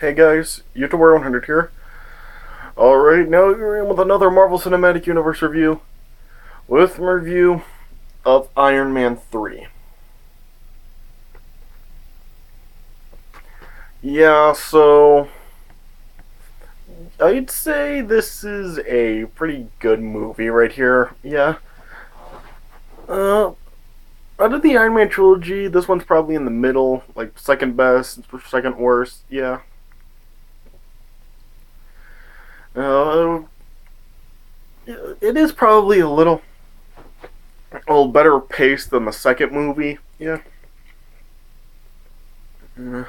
Hey guys, YouTuber100 here. Alright, now we're in with another Marvel Cinematic Universe review, with my review of Iron Man 3. Yeah, so I'd say this is a pretty good movie right here. Yeah. Uh, Out of the Iron Man trilogy, this one's probably in the middle, like second best, second worst. Yeah. Uh, it is probably a little better paced than the second movie. Yeah. Yeah.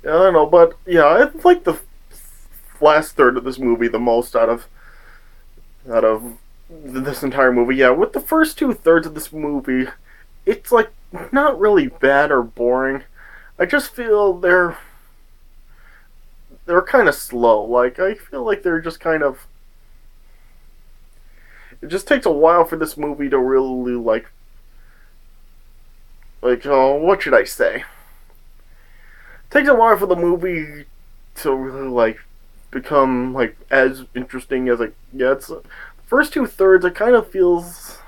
I don't know, but yeah, I like the last third of this movie the most out of this entire movie. Yeah, with the first two thirds of this movie, it's like not really bad or boring. I just feel they're kind of slow. Like I feel like they're just kind of. It just takes a while for this movie to really oh, what should I say? It takes a while for the movie to really become as interesting as it gets. First two thirds, it kind of feels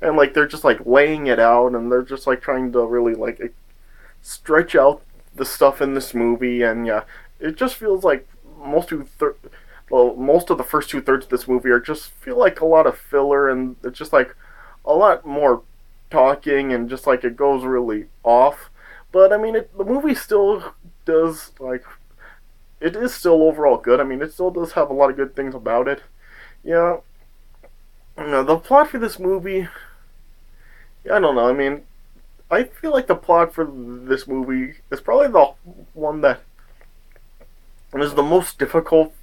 and like they're just laying it out, and they're just trying to really stretch out the stuff in this movie, and yeah, it just feels like most of the first two thirds of this movie are just feel like a lot of filler, and it's just a lot more talking, and just it goes really off. But I mean, the movie still does it is still overall good. I mean, it still does have a lot of good things about it. Yeah, the plot for this movie, I don't know. I mean, I feel like the plot for this movie is probably the one that is the most difficult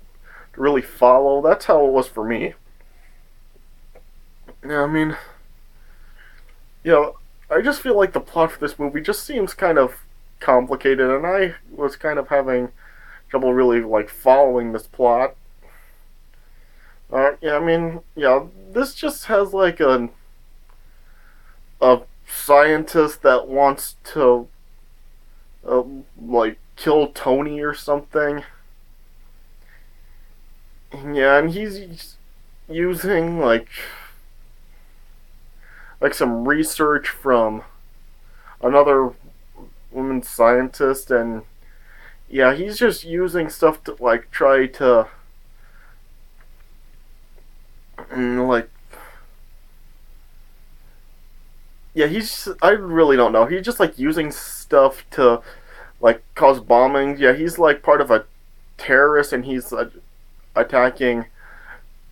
to really follow. That's how it was for me. Yeah, I mean, I just feel like the plot for this movie just seems kind of complicated, and I was kind of having trouble really following this plot. Yeah, I mean, yeah, this just has a scientist that wants to uh, kill Tony or something. Yeah, and he's using some research from another woman scientist, and yeah, he's just using stuff to try to mm, like yeah, I really don't know. He's just using stuff to cause bombings. Yeah, he's part of a terrorist, and he's attacking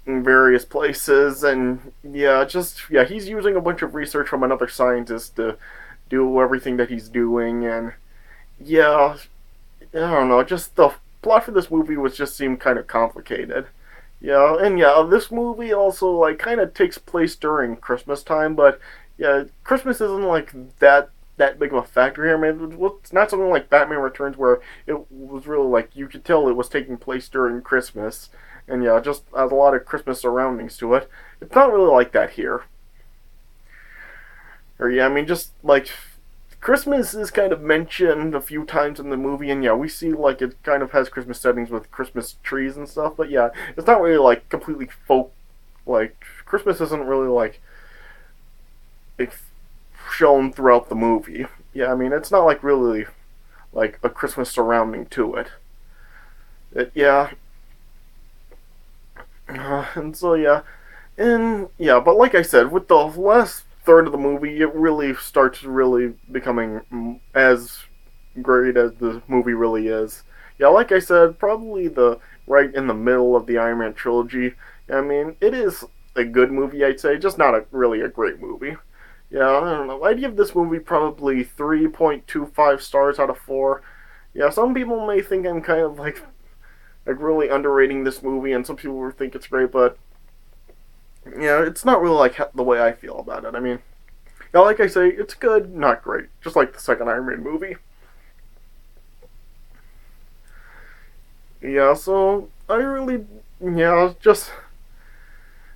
in various places, and yeah, he's using a bunch of research from another scientist to do everything that he's doing, and yeah, I don't know, just the plot for this movie was just seemed kind of complicated. Yeah, and yeah, this movie also kind of takes place during Christmas time, but yeah, Christmas isn't that big of a factor here. I mean, it's not something like Batman Returns where it was really you could tell it was taking place during Christmas, and yeah, just has a lot of Christmas surroundings to it. It's not really like that here. Or yeah, I mean, just Christmas is kind of mentioned a few times in the movie, and yeah, we see it kind of has Christmas settings with Christmas trees and stuff. But yeah, it's not really completely folk. Christmas isn't really like shown throughout the movie. Yeah, I mean, it's not really a Christmas surrounding to it. Yeah, and so yeah, and yeah, but like I said, with the last third of the movie, it really starts really becoming as great as the movie really is. Yeah, like I said, probably the right in the middle of the Iron Man trilogy. I mean, it is a good movie, I'd say, just not really a great movie. Yeah, I don't know. I'd give this movie probably 3.25 stars out of 4. Yeah, some people may think I'm kind of really underrating this movie, and some people will think it's great, but yeah, it's not really the way I feel about it. I mean, yeah, like I say, it's good, not great, just like the second Iron Man movie. Yeah, so I really, yeah, just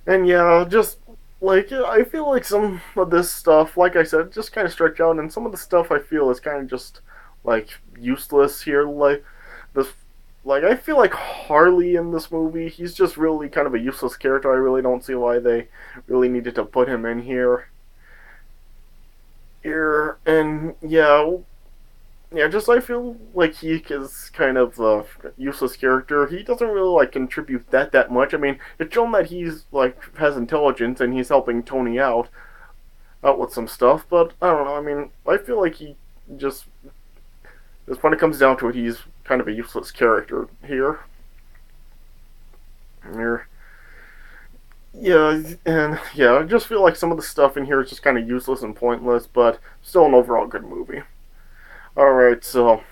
and yeah, just I feel like some of this stuff, like I said, just kind of stretch out, and some of the stuff I feel is kind of just useless here. this, like, I feel like Harley in this movie, he's just really kind of a useless character. I really don't see why they really needed to put him in here. And yeah, just I feel like he is kind of a useless character. He doesn't really like contribute that much. I mean, it's shown that he's like has intelligence and he's helping Tony out with some stuff, but I don't know. I mean, I feel like he just when it comes down to it, he's kind of a useless character here. Here, yeah, and yeah, I just feel like some of the stuff in here is just kind of useless and pointless, but still an overall good movie. All right, so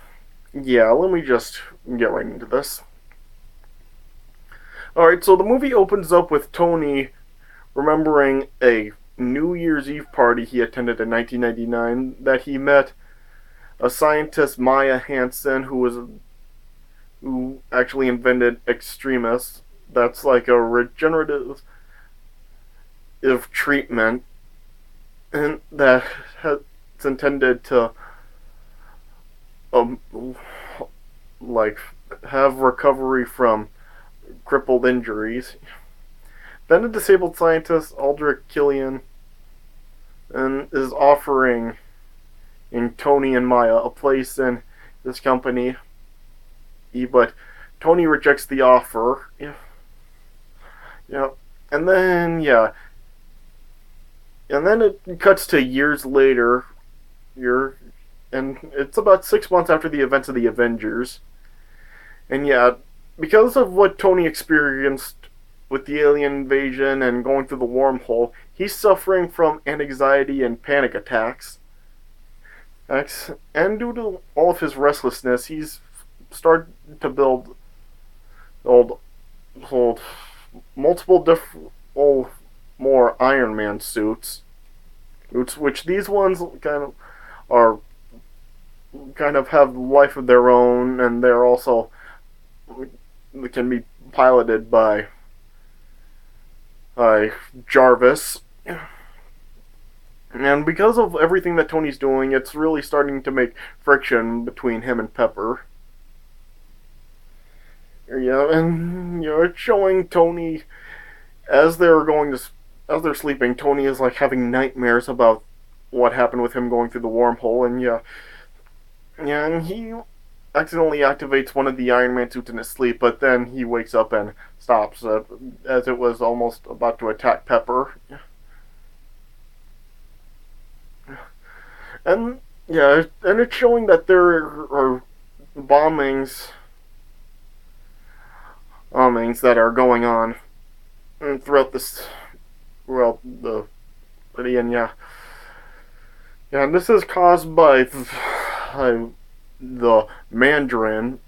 yeah, let me just get right into this. All right, so the movie opens up with Tony remembering a New Year's Eve party he attended in 1999 that he met a scientist, Maya Hansen, who actually invented Extremis. That's like a regenerative treatment, and that it's intended to um like have recovery from crippled injuries. Then a disabled scientist, Aldrich Killian, and is offering in Tony and Maya a place in this company, but Tony rejects the offer. Yeah, and then it cuts to years later. And it's about 6 months after the events of the Avengers. And yeah, because of what Tony experienced with the alien invasion and going through the wormhole, he's suffering from anxiety and panic attacks. And due to all of his restlessness, he's started to build multiple different more Iron Man suits, which these ones are kind of have life of their own, and they're also can be piloted by Jarvis. And because of everything that Tony's doing, it's really starting to make friction between him and Pepper. Yeah, and it's showing Tony as as they're sleeping. Tony is like having nightmares about what happened with him going through the wormhole, and and he accidentally activates one of the Iron Man suits in his sleep, but then he wakes up and stops as it was almost about to attack Pepper. And and it's showing that there are bombings that are going on throughout the city, and and this is caused by the Mandarin,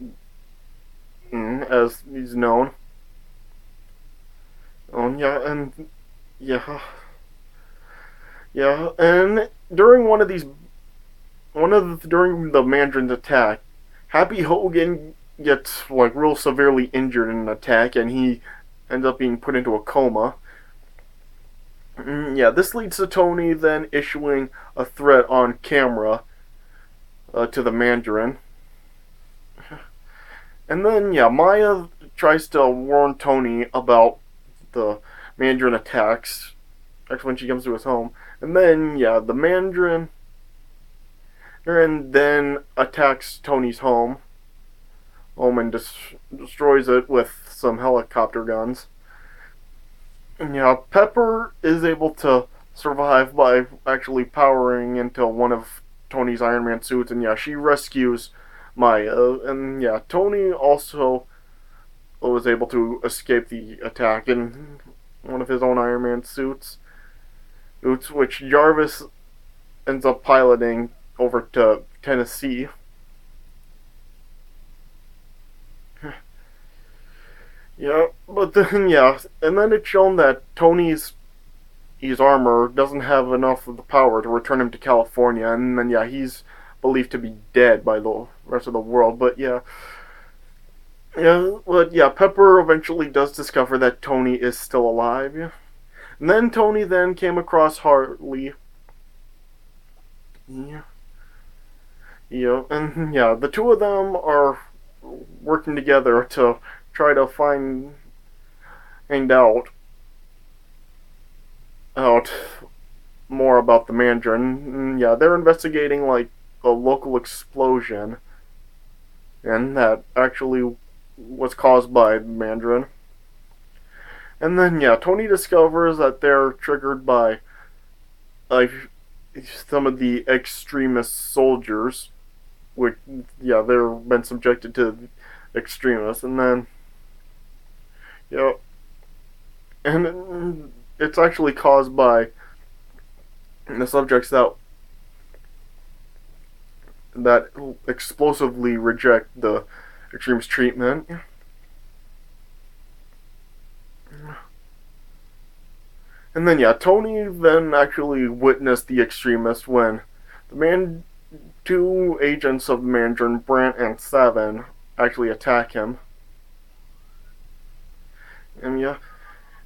as he's known. And yeah, and during the Mandarin's attack, Happy Hogan gets like real severely injured in an attack, and he ends up being put into a coma. This leads to Tony then issuing a threat on camera to the Mandarin. And then, Maya tries to warn Tony about the Mandarin attacks. That's when she comes to his home. And then, the Mandarin and then attacks Tony's home and destroys it with some helicopter guns. And Pepper is able to survive by actually powering into one of Tony's Iron Man suits, and she rescues Maya. And Tony also was able to escape the attack in one of his own Iron Man suits, which Jarvis ends up piloting over to Tennessee. But then and then it's shown that Tony's his armor doesn't have enough of the power to return him to California, and then he's believed to be dead by the rest of the world. But Pepper eventually does discover that Tony is still alive. And then Tony then came across Harley. And the two of them are working together to try to find out more about the Mandarin. Yeah, they're investigating like a local explosion, and that actually was caused by the Mandarin. And then yeah, Tony discovers that they're triggered by like some of the extremist soldiers, which yeah they've been subjected to extremists, and then yeah, and it's actually caused by the subjects that explosively reject the extremist treatment. And then yeah, Tony then actually witnessed the extremists when two agents of the Mandarin, Brant and Seven, actually attack him. And yeah,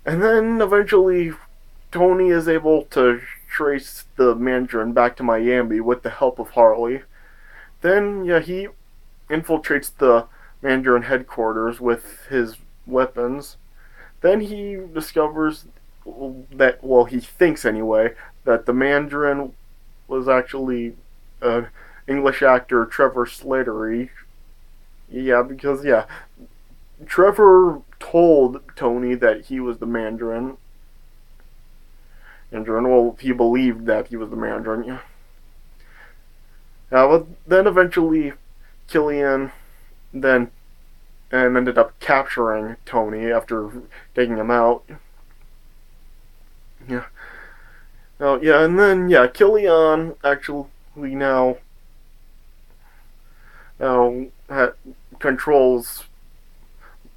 and then eventually Tony is able to trace the Mandarin back to Miami with the help of Harley. Then yeah, he infiltrates the Mandarin headquarters with his weapons. Then he discovers that, well, he thinks anyway, that the Mandarin was actually English actor Trevor Slattery. Yeah, because yeah, Trevor told Tony that he was the Mandarin. Well, he believed that he was the Mandarin. Yeah. But then eventually, Killian then ended up capturing Tony after taking him out. Yeah. Oh yeah, and then yeah, Killian actually now uh, controls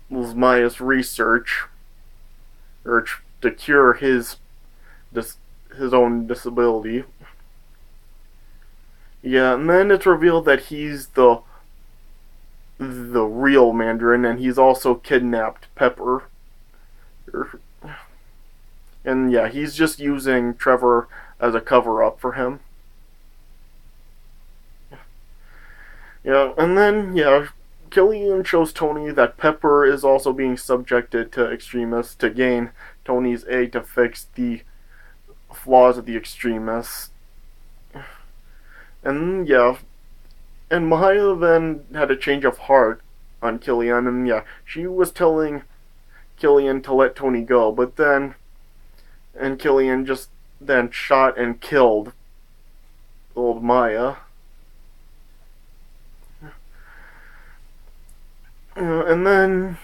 Maya's research or to cure his own disability. Yeah, and then it's revealed that he's the real Mandarin, and he's also kidnapped Pepper. And yeah, he's just using Trevor as a cover up for him. Yeah, and then yeah, Killian shows Tony that Pepper is also being subjected to extremists to gain Tony's aid to fix the flaws of the extremists. And yeah, and Maya then had a change of heart on Killian, and yeah, she was telling Killian to let Tony go, but then, and Killian just then shot and killed old Maya. And then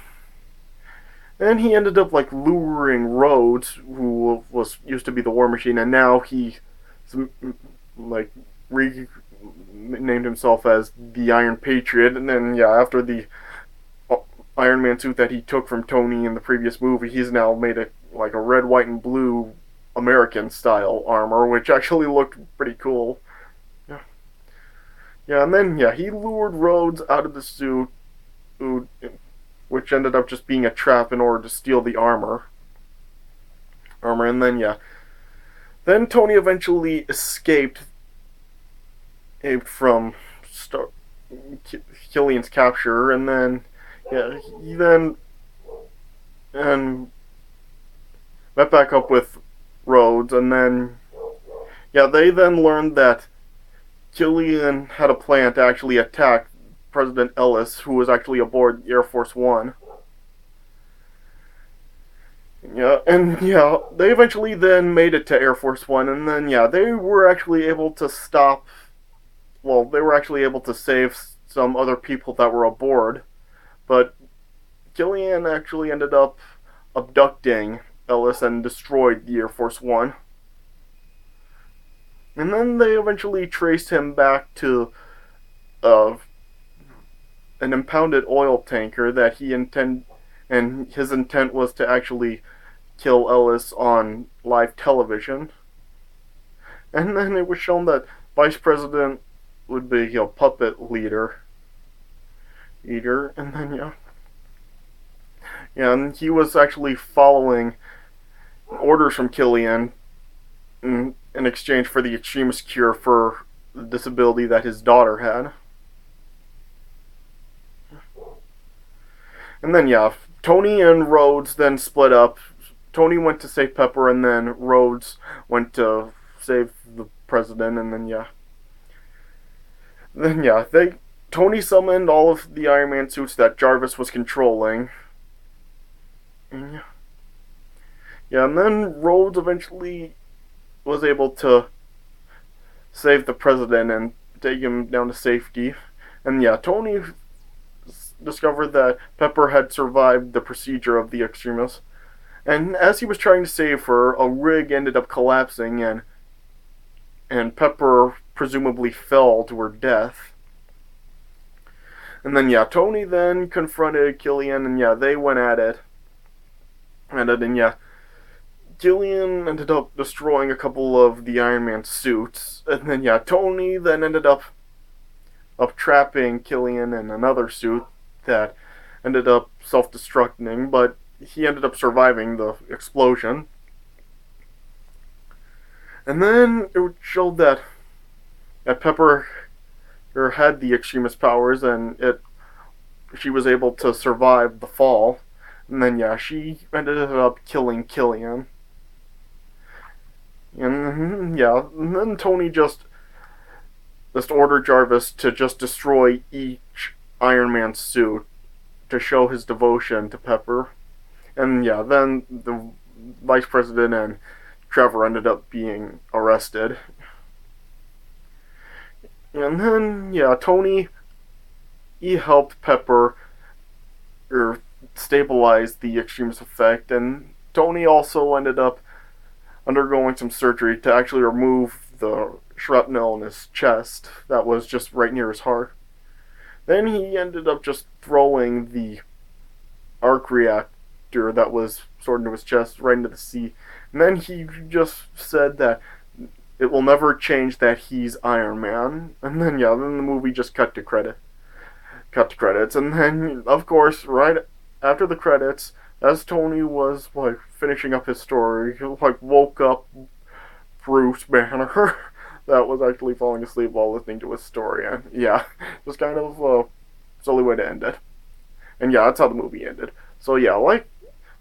he ended up like luring Rhodes, who was used to be the War Machine, and now he like renamed himself as the Iron Patriot. And then yeah, after the Iron Man suit that he took from Tony in the previous movie, he's now made a like a red, white, and blue American style armor, which actually looked pretty cool. Yeah, yeah, and then yeah, he lured Rhodes out of the suit, which ended up just being a trap in order to steal the armor. And then yeah, then Tony eventually escaped from Killian's capture, and then yeah, he then and met back up with Rhodes, and then yeah, they then learned that Killian had a plan to actually attack President Ellis, who was actually aboard Air Force One. Yeah, and yeah, they eventually then made it to Air Force One, and then yeah, they were actually able to stop. Well, they were actually able to save some other people that were aboard, but Killian actually ended up abducting Ellis and destroyed the Air Force One. And then they eventually traced him back to uh, an impounded oil tanker that and his intent was to actually kill Ellis on live television. And then it was shown that Vice President would be a puppet leader. And then yeah, and he was actually following orders from Killian in exchange for the extremist cure for the disability that his daughter had. And then yeah, Tony and Rhodes then split up. Tony went to save Pepper, and then Rhodes went to save the president. And then yeah, they Tony summoned all of the Iron Man suits that Jarvis was controlling. And yeah, and then Rhodes eventually was able to save the president and take him down to safety. And yeah, Tony discovered that Pepper had survived the procedure of the extremists. And as he was trying to save her, a rig ended up collapsing, and Pepper presumably fell to her death. And then yeah, Tony then confronted Killian, and yeah, they went at it. And then yeah, Killian ended up destroying a couple of the Iron Man suits, and then yeah, Tony then ended up trapping Killian in another suit that ended up self-destructing, but he ended up surviving the explosion. And then it showed that Pepper had the extremist powers, and she was able to survive the fall. And then yeah, she ended up killing Killian. And yeah, and then Tony just ordered Jarvis to just destroy each Iron Man suit to show his devotion to Pepper. And yeah, then the Vice President and Trevor ended up being arrested. And then yeah, Tony, he helped Pepper stabilize the extremist effect, and Tony also ended up undergoing some surgery to actually remove the shrapnel in his chest that was just right near his heart. Then he ended up just throwing the arc reactor that was stored into his chest right into the sea. And then he just said that it will never change that he's Iron Man. And then yeah, then the movie just cut to credits. And then of course, right after the credits, as Tony was like finishing up his story, he like woke up Bruce Banner that was actually falling asleep while listening to his story. And yeah, just kind of a silly way to end it. And yeah, that's how the movie ended. So yeah, like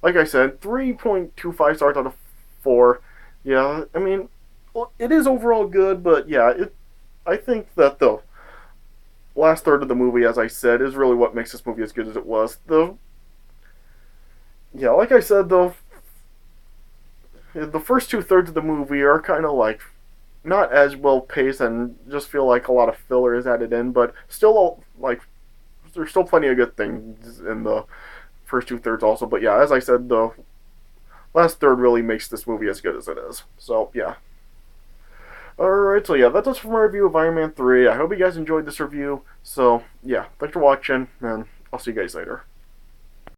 I said, 3.25 stars out of 4. Yeah, I mean, well, it is overall good, but yeah, I think that the last third of the movie, as I said, is really what makes this movie as good as it was. Like I said, the first 2/3 of the movie are kind of like not as well paced and just feel like a lot of filler is added in, but still like there's still plenty of good things in the first 2/3 also. But yeah, as I said, the last third really makes this movie as good as it is. So yeah. Alright, so yeah, that's it for my review of Iron Man 3. I hope you guys enjoyed this review. So yeah, thanks for watching, and I'll see you guys later.